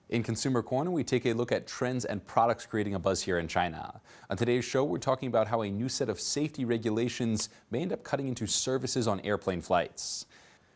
In Consumer Corner, we take a look at trends and products creating a buzz here in China. On today's show, we're talking about how a new set of safety regulations may end up cutting into services on airplane flights.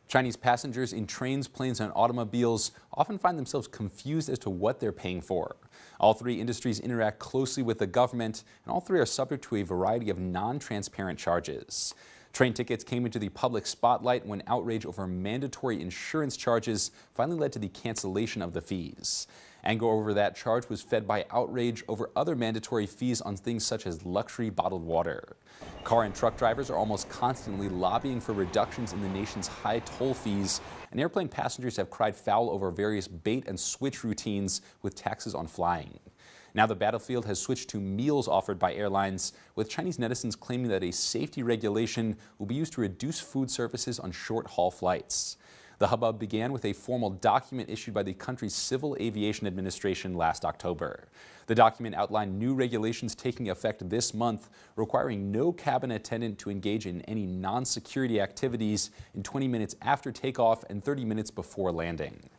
Chinese passengers in trains, planes, and automobiles often find themselves confused as to what they're paying for. All three industries interact closely with the government, and all three are subject to a variety of non-transparent charges. Train tickets came into the public spotlight when outrage over mandatory insurance charges finally led to the cancellation of the fees. Anger over that charge was fed by outrage over other mandatory fees on things such as luxury bottled water. Car and truck drivers are almost constantly lobbying for reductions in the nation's high toll fees, and airplane passengers have cried foul over various bait and switch routines with taxes on flying. Now the battlefield has switched to meals offered by airlines, with Chinese netizens claiming that a safety regulation will be used to reduce food services on short-haul flights. The hubbub began with a formal document issued by the country's Civil Aviation Administration last October. The document outlined new regulations taking effect this month, requiring no cabin attendant to engage in any non-security activities in 20 minutes after takeoff and 30 minutes before landing.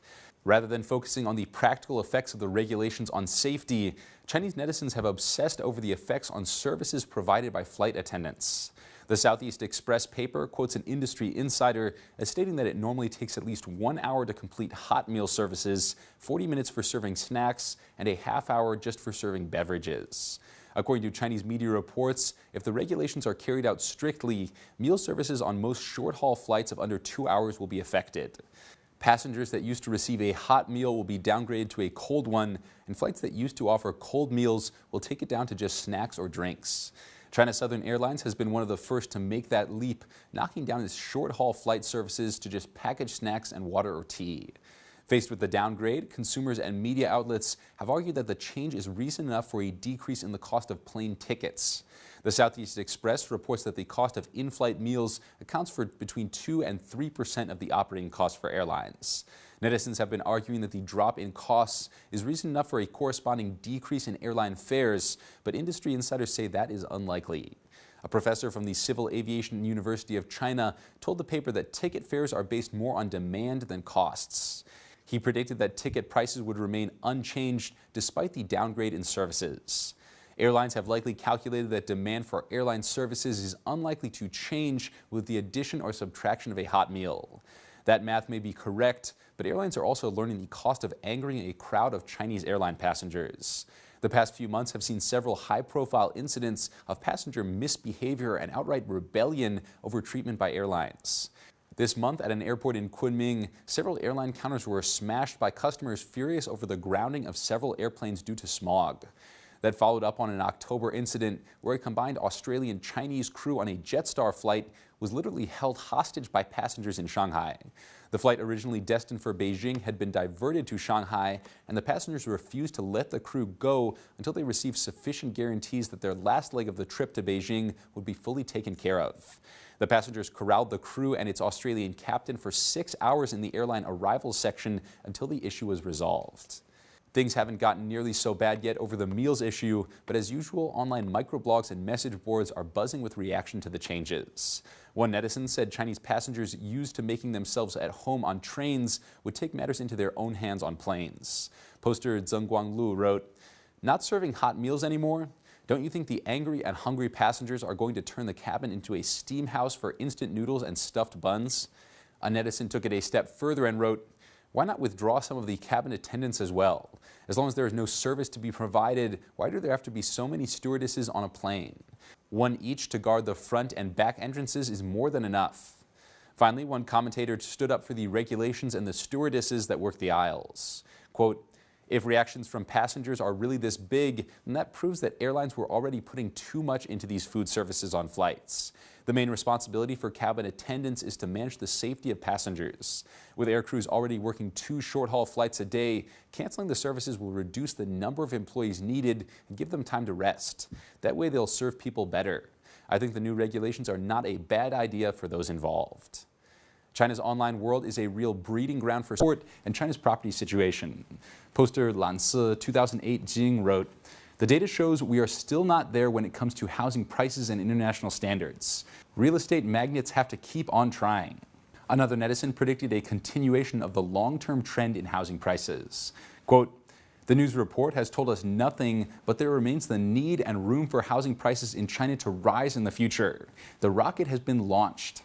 Rather than focusing on the practical effects of the regulations on safety, Chinese netizens have obsessed over the effects on services provided by flight attendants. The Southeast Express paper quotes an industry insider as stating that it normally takes at least 1 hour to complete hot meal services, 40 minutes for serving snacks, and a half hour just for serving beverages. According to Chinese media reports, if the regulations are carried out strictly, meal services on most short-haul flights of under 2 hours will be affected. Passengers that used to receive a hot meal will be downgraded to a cold one, and flights that used to offer cold meals will take it down to just snacks or drinks. China Southern Airlines has been one of the first to make that leap, knocking down its short-haul flight services to just packaged snacks and water or tea. Faced with the downgrade, consumers and media outlets have argued that the change is reason enough for a decrease in the cost of plane tickets. The Southeast Express reports that the cost of in-flight meals accounts for between 2 and 3% of the operating cost for airlines. Netizens have been arguing that the drop in costs is reason enough for a corresponding decrease in airline fares, but industry insiders say that is unlikely. A professor from the Civil Aviation University of China told the paper that ticket fares are based more on demand than costs. He predicted that ticket prices would remain unchanged despite the downgrade in services. Airlines have likely calculated that demand for airline services is unlikely to change with the addition or subtraction of a hot meal. That math may be correct, but airlines are also learning the cost of angering a crowd of Chinese airline passengers. The past few months have seen several high-profile incidents of passenger misbehavior and outright rebellion over treatment by airlines. This month at an airport in Kunming, several airline counters were smashed by customers furious over the grounding of several airplanes due to smog. That followed up on an October incident where a combined Australian-Chinese crew on a Jetstar flight was literally held hostage by passengers in Shanghai. The flight, originally destined for Beijing, had been diverted to Shanghai, and the passengers refused to let the crew go until they received sufficient guarantees that their last leg of the trip to Beijing would be fully taken care of. The passengers corralled the crew and its Australian captain for 6 hours in the airline arrivals section until the issue was resolved. Things haven't gotten nearly so bad yet over the meals issue, but as usual, online microblogs and message boards are buzzing with reaction to the changes. One netizen said Chinese passengers used to making themselves at home on trains would take matters into their own hands on planes. Poster Zeng Guanglu wrote, "Not serving hot meals anymore? Don't you think the angry and hungry passengers are going to turn the cabin into a steam house for instant noodles and stuffed buns?" A netizen took it a step further and wrote, "Why not withdraw some of the cabin attendants as well? As long as there is no service to be provided, why do there have to be so many stewardesses on a plane? One each to guard the front and back entrances is more than enough." Finally, one commentator stood up for the regulations and the stewardesses that work the aisles. Quote, "If reactions from passengers are really this big, then that proves that airlines were already putting too much into these food services on flights. The main responsibility for cabin attendants is to manage the safety of passengers. With air crews already working 2 short-haul flights a day, canceling the services will reduce the number of employees needed and give them time to rest. That way they'll serve people better. I think the new regulations are not a bad idea for those involved." China's online world is a real breeding ground for sport and China's property situation. Poster Lansi 2008 Jing wrote, "The data shows we are still not there when it comes to housing prices and international standards. Real estate magnates have to keep on trying." Another netizen predicted a continuation of the long-term trend in housing prices. Quote, The news report has told us nothing, but there remains the need and room for housing prices in China to rise in the future. The rocket has been launched.